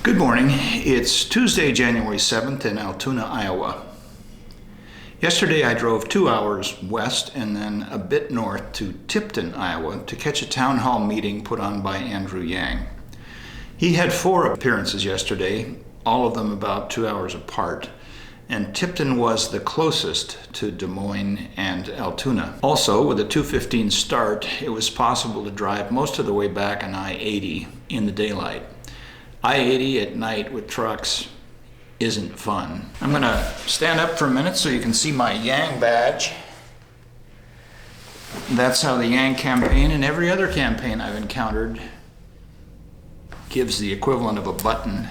Good morning. It's Tuesday, January 7th in Altoona, Iowa. Yesterday I drove 2 hours west and then a bit north to Tipton, Iowa to catch a town hall meeting put on by Andrew Yang. He had 4 appearances yesterday, all of them about 2 hours apart, and Tipton was the closest to Des Moines and Altoona. Also, with a 2:15 start, it was possible to drive most of the way back on I-80 in the daylight. I-80 at night with trucks isn't fun. I'm going to stand up for a minute so you can see my Yang badge. That's how the Yang campaign and every other campaign I've encountered gives the equivalent of a button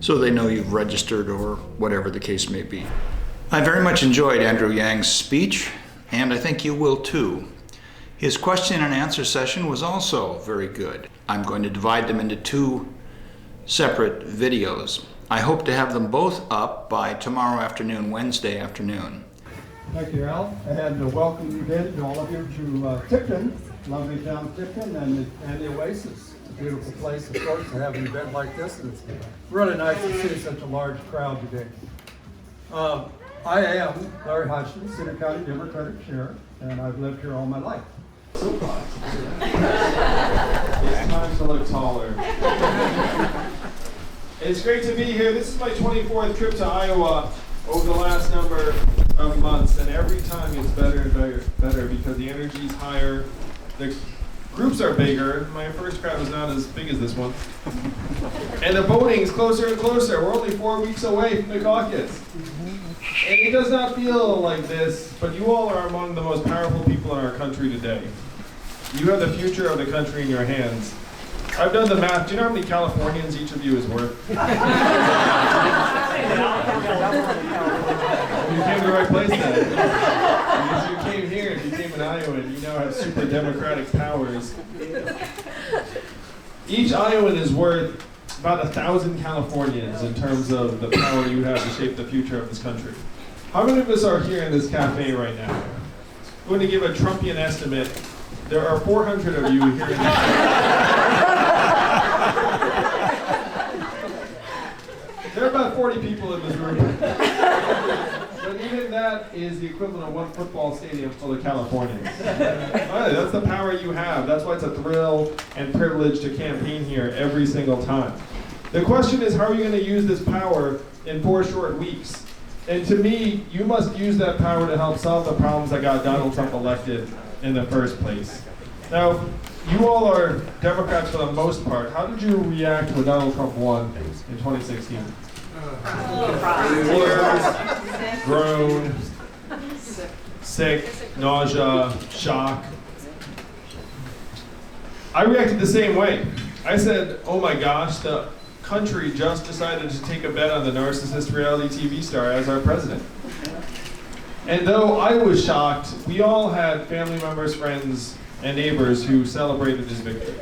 so they know you've registered or whatever the case may be. I very much enjoyed Andrew Yang's speech, and I think you will too. His question and answer session was also very good. I'm going to divide them into 2 separate videos. I hope to have them both up by tomorrow afternoon, Wednesday afternoon. Thank you, Al, and welcome again to all of you to Tipton, lovely town Tipton, and the Oasis. It's a beautiful place, of course, to have an event like this, and it's really nice to see such a large crowd today. I am Larry Hodgson, Center County Democratic Chair, and I've lived here all my life. It's time to look taller. It's great to be here. This is my 24th trip to Iowa over the last number of months, and every time it's better and better because the energy's higher, the groups are bigger. My first crowd was not as big as this one. And the voting is closer and closer. We're only 4 weeks away from the caucus. And it does not feel like this, but you all are among the most powerful people in our country today. You have the future of the country in your hands. I've done the math. Do you know how many Californians each of you is worth? You came to the right place then. Because you came here and became an Iowan. You now have super democratic powers. Each Iowan is worth about 1,000 Californians in terms of the power you have to shape the future of this country. How many of us are here in this cafe right now? I'm going to give a Trumpian estimate. There are 400 of you here in this cafe. There are about 40 people in this room. But even that is the equivalent of 1 football stadium full of Californians. Right, that's the power you have. That's why it's a thrill and privilege to campaign here every single time. The question is, how are you going to use this power in 4 short weeks? And to me, you must use that power to help solve the problems that got Donald Trump elected in the first place. Now, you all are Democrats for the most part. How did you react when Donald Trump won in 2016? Tears, groan, sick, nausea, shock. I reacted the same way. I said, oh my gosh, the country just decided to take a bet on the narcissist reality TV star as our president. And though I was shocked, we all had family members, friends, and neighbors who celebrated his victory.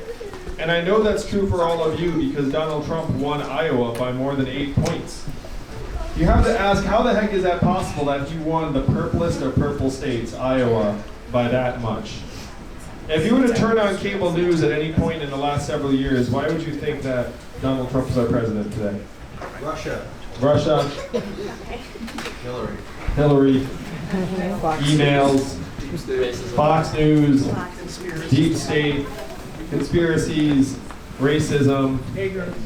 And I know that's true for all of you because Donald Trump won Iowa by more than 8 points. You have to ask, how the heck is that possible that he won the purplest of purple states, Iowa, by that much? If you were to turn on cable news at any point in the last several years, why would you think that Donald Trump is our president today? Russia. Hillary. Emails. Fox News. Deep state. Conspiracies. Racism. Ignorance.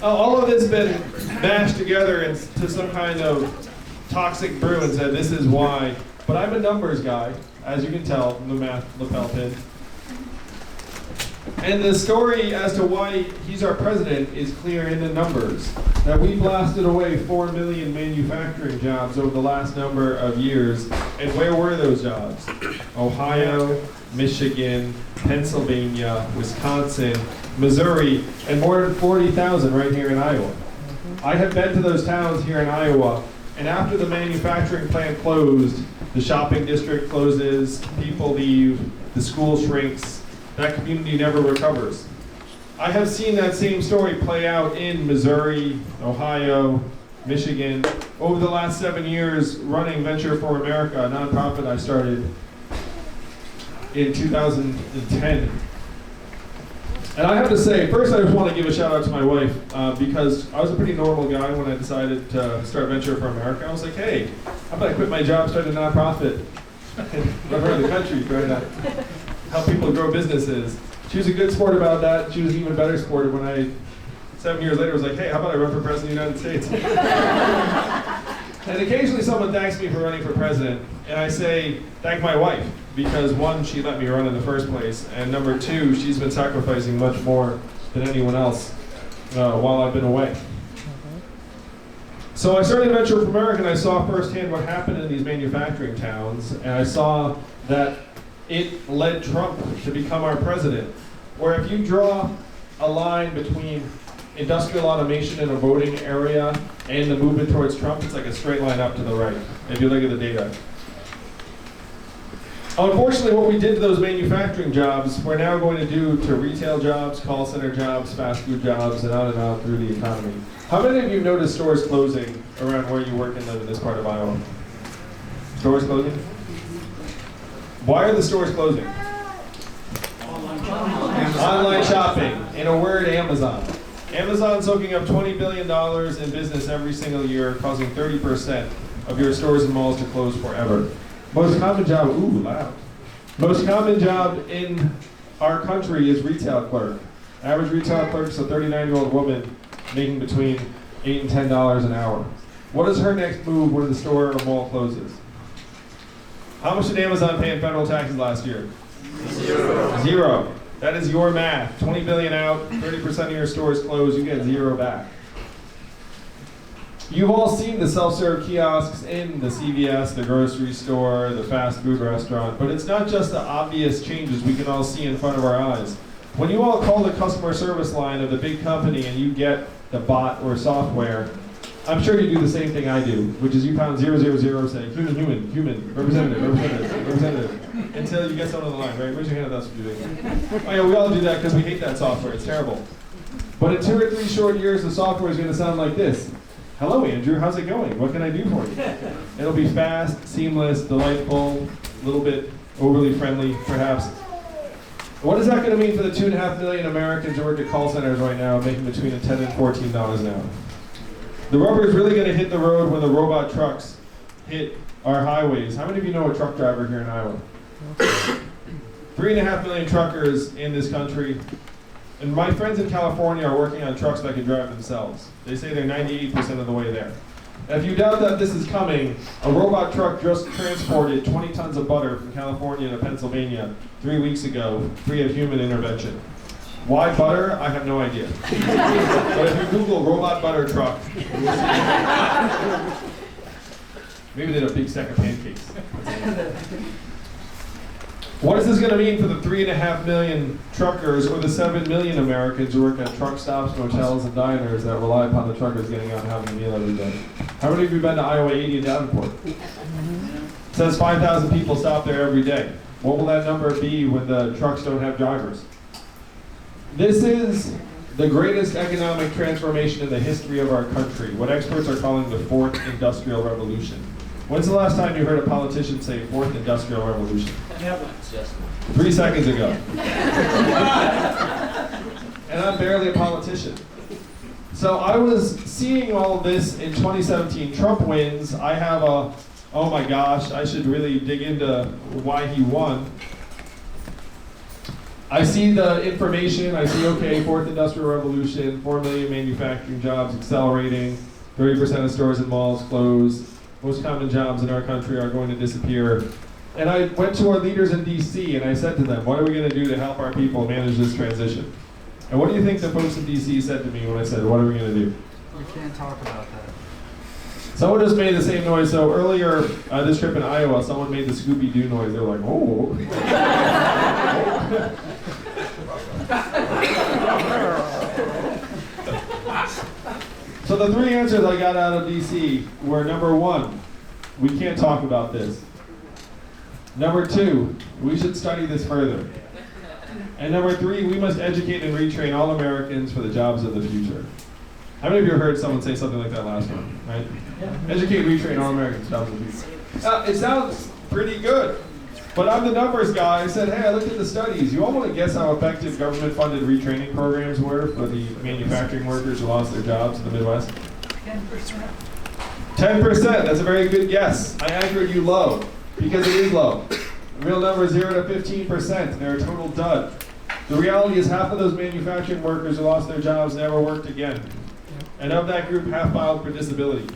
All of this has been mashed together into some kind of toxic brew and said, this is why. But I'm a numbers guy, as you can tell from the math lapel pin. And the story as to why he's our president is clear in the numbers. That we blasted away 4 million manufacturing jobs over the last number of years. And where were those jobs? Ohio, Michigan, Pennsylvania, Wisconsin, Missouri, and more than 40,000 right here in Iowa. I have been to those towns here in Iowa, and after the manufacturing plant closed, the shopping district closes, people leave, the school shrinks, that community never recovers. I have seen that same story play out in Missouri, Ohio, Michigan, over the last 7 years running Venture for America, a nonprofit I started in 2010. And I have to say, first I just want to give a shout out to my wife because I was a pretty normal guy when I decided to start Venture for America. I was like, hey, how about I quit my job, start a nonprofit, and run around the country trying to help people grow businesses. She was a good sport about that. She was an even better sport when I, 7 years later, was like, hey, how about I run for president of the United States? And occasionally someone thanks me for running for president, and I say, thank my wife, because one, she let me run in the first place, and number two, she's been sacrificing much more than anyone else while I've been away. So I started Venture for America, and I saw firsthand what happened in these manufacturing towns, and I saw that it led Trump to become our president, where if you draw a line between industrial automation in a voting area and the movement towards Trump, it's like a straight line up to the right, if you look at the data. Unfortunately, what we did to those manufacturing jobs, we're now going to do to retail jobs, call center jobs, fast food jobs, and on through the economy. How many of you noticed stores closing around where you work and live in this part of Iowa? Stores closing? Why are the stores closing? Online shopping. In a word, Amazon. Amazon's soaking up $20 billion in business every single year, causing 30% of your stores and malls to close forever. Most common job, ooh, loud. Most common job in our country is retail clerk. Average retail clerk is a 39-year-old woman making between $8 and $10 an hour. What is her next move when the store or mall closes? How much did Amazon pay in federal taxes last year? Zero. That is your math. 20 billion out, 30% of your stores close, you get zero back. You've all seen the self-serve kiosks in the CVS, the grocery store, the fast food restaurant, but it's not just the obvious changes we can all see in front of our eyes. When you all call the customer service line of the big company and you get the bot or software, I'm sure you do the same thing I do, which is you pound 000 saying human, representative, until you get someone on the line, right? Raise your hand if that's what you're doing. Oh yeah, we all do that because we hate that software, it's terrible. But in 2 or 3 short years, the software is going to sound like this. Hello Andrew, how's it going? What can I do for you? It'll be fast, seamless, delightful, a little bit overly friendly, perhaps. What is that going to mean for the 2.5 million Americans who work at call centers right now, making between $10 and $14 an hour? The rubber is really going to hit the road when the robot trucks hit our highways. How many of you know a truck driver here in Iowa? 3.5 million truckers in this country. And my friends in California are working on trucks that can drive themselves. They say they're 98% of the way there. Now, if you doubt that this is coming, a robot truck just transported 20 tons of butter from California to Pennsylvania 3 weeks ago, free of human intervention. Why butter? I have no idea. But if you Google robot butter truck, maybe they had a big stack of pancakes. What is this going to mean for the 3.5 million truckers or the 7 million Americans who work at truck stops, motels, and diners that rely upon the truckers getting out and having a meal every day? How many of you have been to Iowa 80 and Davenport? It says 5,000 people stop there every day. What will that number be when the trucks don't have drivers? This is the greatest economic transformation in the history of our country, what experts are calling the fourth industrial revolution. When's the last time you heard a politician say fourth industrial revolution? 3 seconds ago. And I'm barely a politician. So I was seeing all this in 2017. Trump wins. I have a, oh my gosh, I should really dig into why he won. I see the information, I see, okay, fourth industrial revolution, 4 million manufacturing jobs accelerating, 30% of stores and malls closed, most common jobs in our country are going to disappear. And I went to our leaders in DC and I said to them, what are we going to do to help our people manage this transition? And what do you think the folks in DC said to me when I said, what are we going to do? We can't talk about that. Someone just made the same noise. So earlier, this trip in Iowa, someone made the Scooby-Doo noise. They were like, oh. So the 3 answers I got out of DC were, number 1, we can't talk about this. Number 2, we should study this further. And number 3, we must educate and retrain all Americans for the jobs of the future. How many of you heard someone say something like that last one, right? Yeah. Educate, retrain all Americans for the jobs of the future. It sounds pretty good. But I'm the numbers guy. I said, hey, I looked at the studies. You all want to guess how effective government-funded retraining programs were for the manufacturing workers who lost their jobs in the Midwest? 10%. 10%, that's a very good guess. I anchored you low, because it is low. The real number is 0 to 15%. They're a total dud. The reality is half of those manufacturing workers who lost their jobs never worked again. And of that group, half filed for disability.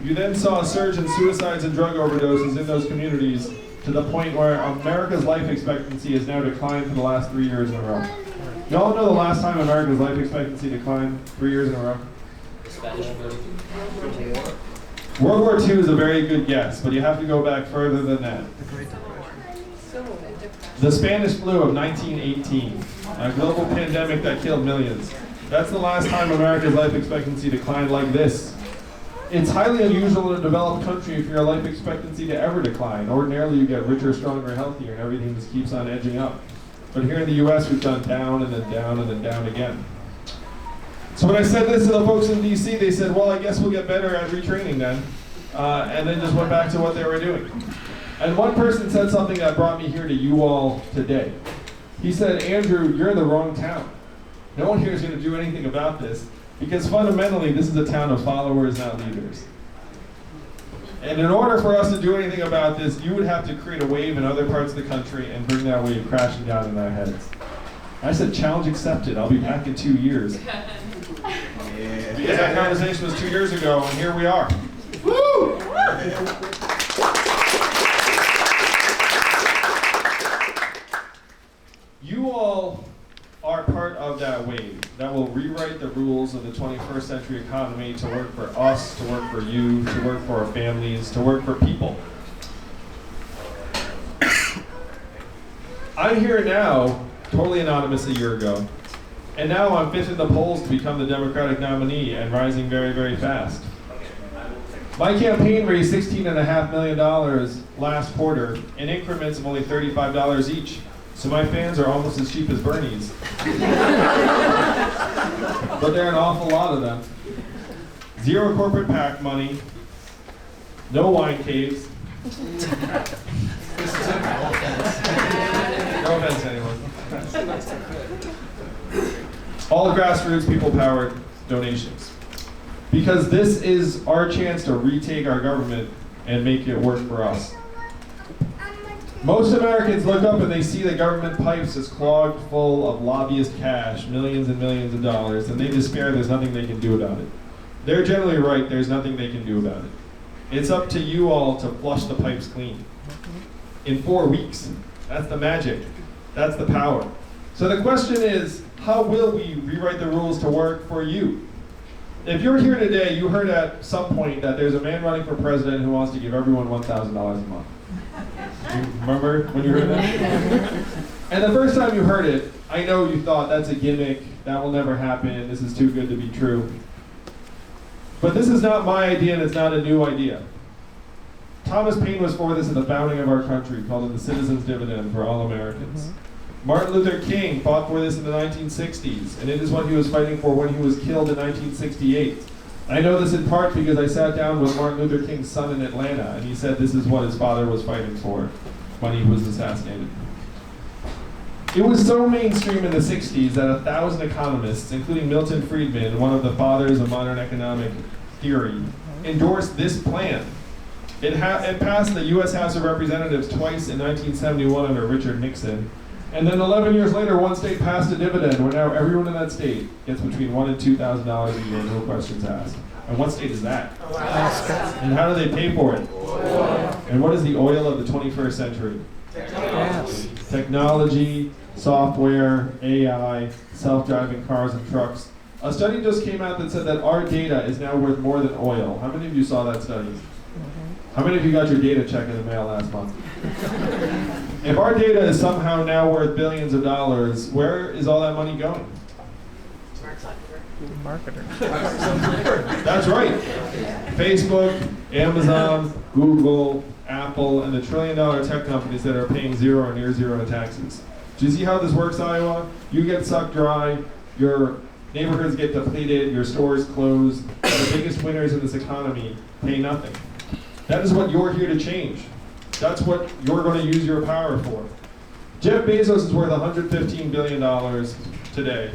You then saw a surge in suicides and drug overdoses in those communities to the point where America's life expectancy has now declined for the last 3 years in a row. You all know the last time America's life expectancy declined 3 years in a row? World War II is a very good guess, but you have to go back further than that. The Spanish flu of 1918, a global pandemic that killed millions. That's the last time America's life expectancy declined like this. It's highly unusual in a developed country for your life expectancy to ever decline. Ordinarily, you get richer, stronger, healthier, and everything just keeps on edging up. But here in the US, we've gone down and then down and then down again. So when I said this to the folks in DC, they said, well, I guess we'll get better at retraining then. And then just went back to what they were doing. And one person said something that brought me here to you all today. He said, Andrew, you're in the wrong town. No one here is going to do anything about this, because fundamentally, this is a town of followers, not leaders. And in order for us to do anything about this, you would have to create a wave in other parts of the country and bring that wave crashing down in our heads. I said, challenge accepted. I'll be back in 2 years. Because that conversation was 2 years ago, and here we are. Woo! You all are part of that wave that will rewrite the rules of the 21st century economy to work for us, to work for you, to work for our families, to work for people. I'm here now, totally anonymous a year ago, and now I'm fifth in the polls to become the Democratic nominee and rising very, very fast. My campaign raised $16.5 million last quarter in increments of only $35 each. So my fans are almost as cheap as Bernie's. But there are an awful lot of them. Zero corporate PAC money, no wine caves. No offense, anyone. All grassroots, people-powered donations. Because this is our chance to retake our government and make it work for us. Most Americans look up and they see the government pipes as clogged full of lobbyist cash, millions and millions of dollars, and they despair there's nothing they can do about it. They're generally right, there's nothing they can do about it. It's up to you all to flush the pipes clean. In 4 weeks. That's the magic. That's the power. So the question is, how will we rewrite the rules to work for you? If you're here today, you heard at some point that there's a man running for president who wants to give everyone $1,000 a month. You remember when you heard that? And the first time you heard it, I know you thought that's a gimmick, that will never happen, this is too good to be true. But this is not my idea and it's not a new idea. Thomas Paine was for this at the founding of our country, called it the Citizens' Dividend for all Americans. Martin Luther King fought for this in the 1960s, and it is what he was fighting for when he was killed in 1968. I know this in part because I sat down with Martin Luther King's son in Atlanta, and he said this is what his father was fighting for when he was assassinated. It was so mainstream in the 60s that 1,000 economists, including Milton Friedman, one of the fathers of modern economic theory, endorsed this plan. It passed the U.S. House of Representatives twice in 1971 under Richard Nixon, and then 11 years later, one state passed a dividend where now everyone in that state gets between $1,000 and $2,000 a year, no questions asked. And what state is that? Alaska. And how do they pay for it? Oil. And what is the oil of the 21st century? Yes. Technology, software, AI, self-driving cars and trucks. A study just came out that said that our data is now worth more than oil. How many of you saw that study? How many of you got your data check in the mail last month? If our data is somehow now worth billions of dollars, where is all that money going? Marketer. That's right. Facebook, Amazon, Google, Apple, and the trillion-dollar tech companies that are paying zero or near zero in taxes. Do you see how this works, Iowa? You get sucked dry, your neighborhoods get depleted, your stores close, and the biggest winners in this economy pay nothing. That is what you're here to change. That's what you're going to use your power for. Jeff Bezos is worth $115 billion today,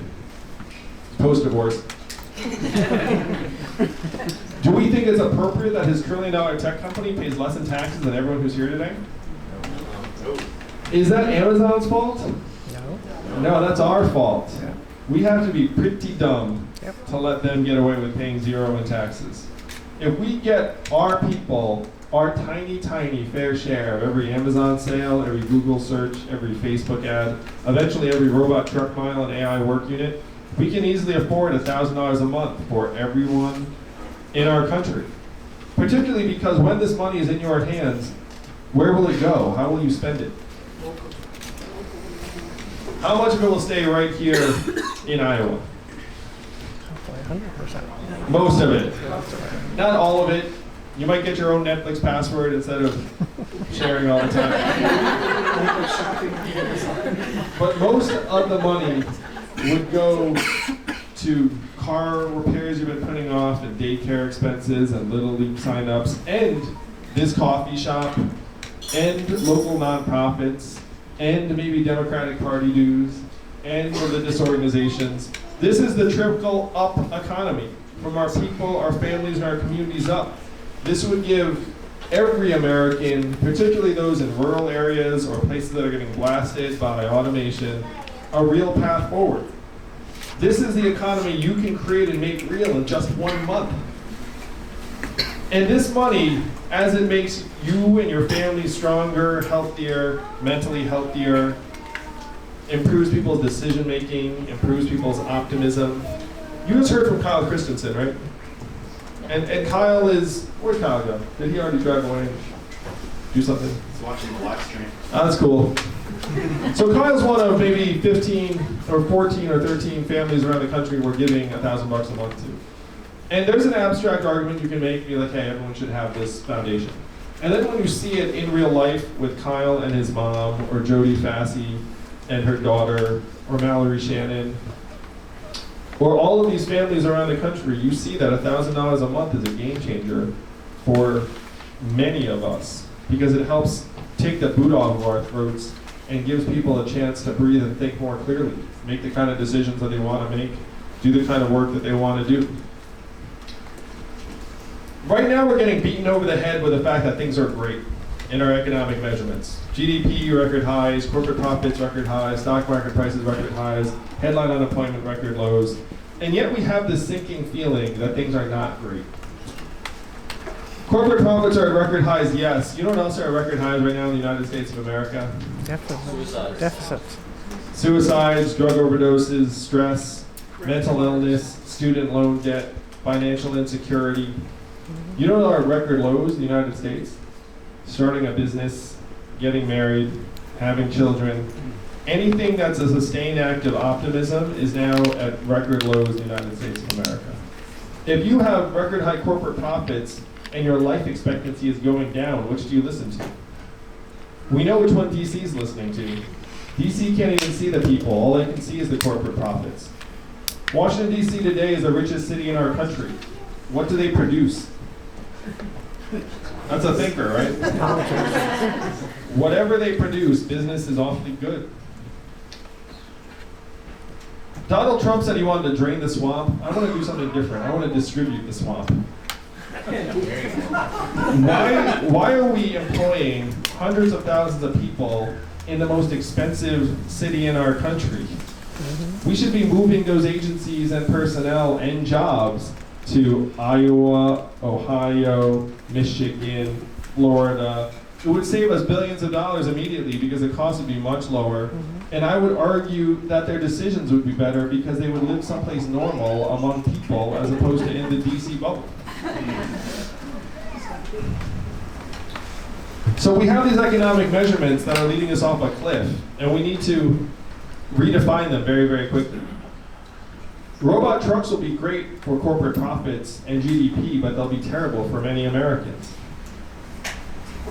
post-divorce. Do we think it's appropriate that his trillion-dollar tech company pays less in taxes than everyone who's here today? Is that Amazon's fault? No. No, that's our fault. Yeah. We have to be pretty dumb Yep. to let them get away with paying zero in taxes. If we get our people our tiny, tiny fair share of every Amazon sale, every Google search, every Facebook ad, eventually every robot truck mile and AI work unit, we can easily afford $1,000 a month for everyone in our country. Particularly because when this money is in your hands, where will it go? How will you spend it? How much of it will stay right here in Iowa? Hopefully 100%. Most of it. Not all of it. You might get your own Netflix password instead of sharing all the time. But most of the money would go to car repairs you've been putting off, and daycare expenses, and Little League signups, and this coffee shop, and local nonprofits, and maybe Democratic Party dues, and religious organizations. This is the trickle up economy from our people, our families, and our communities up. This would give every American, particularly those in rural areas or places that are getting blasted by automation, a real path forward. This is the economy you can create and make real in just 1 month. And this money, as it makes you and your family stronger, healthier, mentally healthier, improves people's decision making, improves people's optimism. You just heard from Kyle Christensen, right? And Kyle is, where'd Kyle go? Did he already drive away and do something? He's watching the live stream. Oh, that's cool. So Kyle's one of maybe 15 or 14 or 13 families around the country we're giving $1,000 a month to. And there's an abstract argument you can make, be like, hey, everyone should have this foundation. And then when you see it in real life with Kyle and his mom, or Jodie Fassey and her daughter, or Mallory Shannon, or all of these families around the country, you see that $1,000 a month is a game changer for many of us, because it helps take the boot off of our throats and gives people a chance to breathe and think more clearly, make the kind of decisions that they want to make, do the kind of work that they want to do. Right now we're getting beaten over the head with the fact that things are great in our economic measurements. GDP record highs, corporate profits record highs, stock market prices record highs, headline unemployment record lows, and yet we have this sinking feeling that things are not great. Corporate profits are at record highs, yes. You know what else are at record highs right now in the United States of America? Deficits. Suicides, drug overdoses, stress, mental illness, student loan debt, financial insecurity. You know what are record lows in the United States? Starting a business, getting married, having children. Anything that's a sustained act of optimism is now at record lows in the United States of America. If you have record high corporate profits and your life expectancy is going down, which do you listen to? We know which one DC is listening to. DC can't even see the people. All they can see is the corporate profits. Washington, DC today is the richest city in our country. What do they produce? That's a thinker, right? Whatever they produce, business is awfully good. Donald Trump said he wanted to drain the swamp. I want to do something different. I want to distribute the swamp. Why are we employing hundreds of thousands of people in the most expensive city in our country? We should be moving those agencies and personnel and jobs to Iowa, Ohio, Michigan, Florida. It would save us billions of dollars immediately because the cost would be much lower. And I would argue that their decisions would be better because they would live someplace normal among people as opposed to in the DC bubble. So we have these economic measurements that are leading us off a cliff, and we need to redefine them very, very quickly. Robot trucks will be great for corporate profits and GDP, but they'll be terrible for many Americans.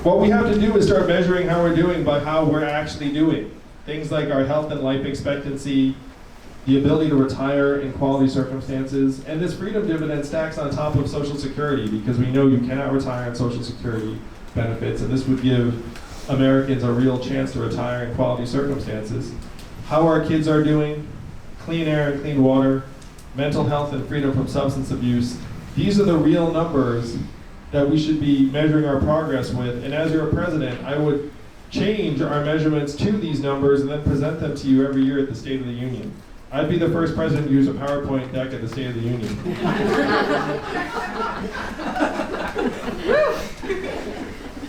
What we have to do is start measuring how we're doing by how we're actually doing. Things like our health and life expectancy, the ability to retire in quality circumstances, and this freedom dividend stacks on top of Social Security, because we know you cannot retire on Social Security benefits, and this would give Americans a real chance to retire in quality circumstances. How our kids are doing, clean air and clean water, mental health and freedom from substance abuse. These are the real numbers that we should be measuring our progress with. And as your president, I would change our measurements to these numbers and then present them to you every year at the State of the Union. I'd be the first president to use a PowerPoint deck at the State of the Union.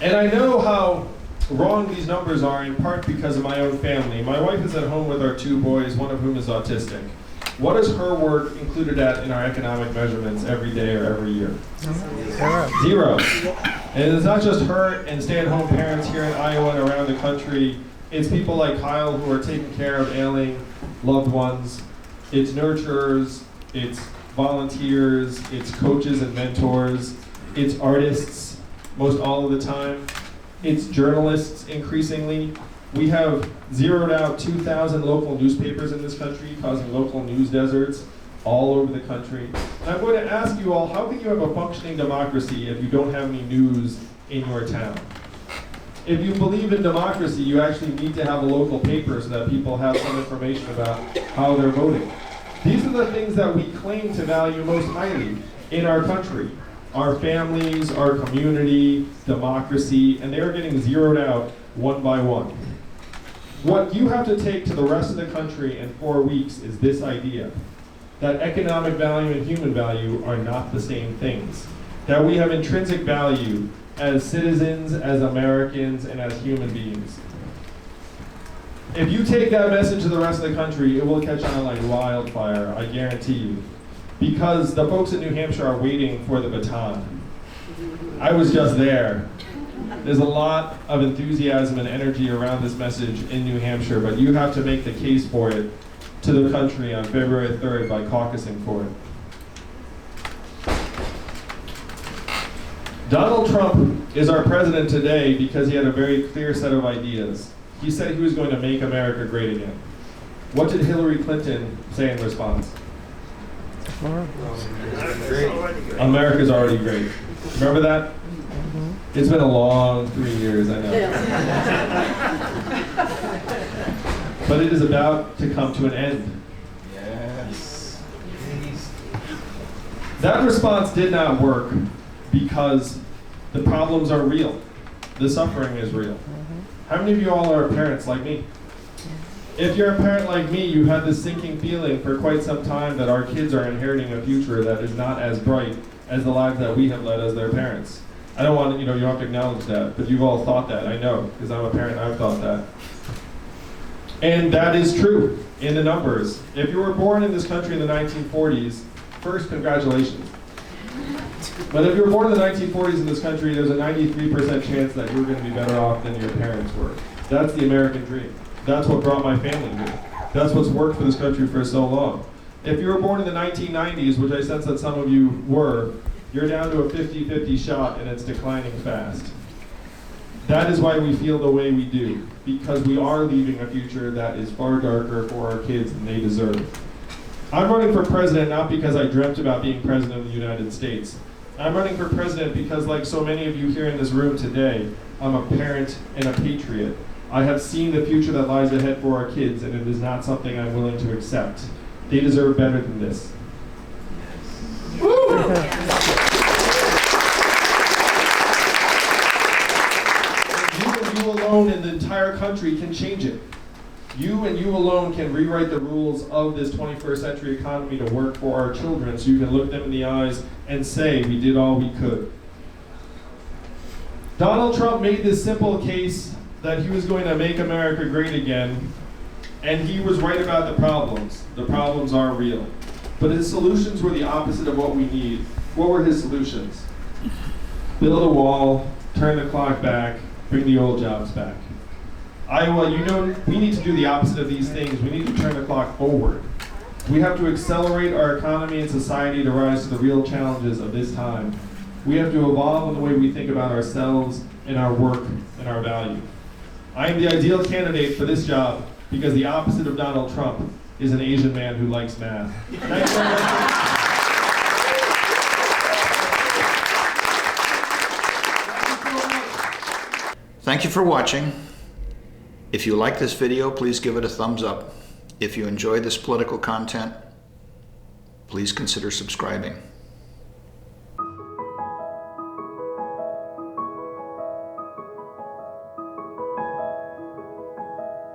And I know how wrong these numbers are, in part because of my own family. My wife is at home with our 2 boys, one of whom is autistic. What is her work included at in our economic measurements every day or every year? 0. And it's not just her and stay-at-home parents here in Iowa and around the country. It's people like Kyle who are taking care of ailing loved ones. It's nurturers, it's volunteers, it's coaches and mentors, it's artists most all of the time. It's journalists increasingly. We have zeroed out 2,000 local newspapers in this country, causing local news deserts all over the country. And I'm going to ask you all, how can you have a functioning democracy if you don't have any news in your town? If you believe in democracy, you actually need to have a local paper so that people have some information about how they're voting. These are the things that we claim to value most highly in our country. Our families, our community, democracy, and they're getting zeroed out one by one. What you have to take to the rest of the country in 4 weeks is this idea that economic value and human value are not the same things. That we have intrinsic value as citizens, as Americans, and as human beings. If you take that message to the rest of the country, it will catch on like wildfire, I guarantee you. Because the folks in New Hampshire are waiting for the baton. I was just there. There's a lot of enthusiasm and energy around this message in New Hampshire, but you have to make the case for it to the country on February 3rd by caucusing for it. Donald Trump is our president today because he had a very clear set of ideas. He said he was going to make America great again. What did Hillary Clinton say in response? America's already great. Remember that? It's been a long 3 years, I know. But it is about to come to an end. Yes. That response did not work because the problems are real. The suffering is real. How many of you all are parents like me? If you're a parent like me, you've had this sinking feeling for quite some time that our kids are inheriting a future that is not as bright as the lives that we have led as their parents. I don't want to, you don't have to acknowledge that, but you've all thought that, I know, because I'm a parent, I've thought that. And that is true in the numbers. If you were born in this country in the 1940s, first, congratulations. But if you were born in the 1940s in this country, there's a 93% chance that you're going to be better off than your parents were. That's the American dream. That's what brought my family here. That's what's worked for this country for so long. If you were born in the 1990s, which I sense that some of you were, you're down to a 50-50 shot and it's declining fast. That is why we feel the way we do, because we are leaving a future that is far darker for our kids than they deserve. I'm running for president not because I dreamt about being president of the United States. I'm running for president because, like so many of you here in this room today, I'm a parent and a patriot. I have seen the future that lies ahead for our kids, and it is not something I'm willing to accept. They deserve better than this. You and you alone in the entire country can change it. You and you alone can rewrite the rules of this 21st century economy to work for our children, so you can look them in the eyes and say, we did all we could. Donald Trump made this simple case that he was going to make America great again, and he was right about the problems. The problems are real. But his solutions were the opposite of what we need. What were his solutions? Build a wall, turn the clock back, bring the old jobs back. Iowa, we need to do the opposite of these things. We need to turn the clock forward. We have to accelerate our economy and society to rise to the real challenges of this time. We have to evolve in the way we think about ourselves and our work and our value. I am the ideal candidate for this job because the opposite of Donald Trump is an Asian man who likes math. Thanks very much. Thank you for watching. If you like this video, please give it a thumbs up. If you enjoy this political content, please consider subscribing.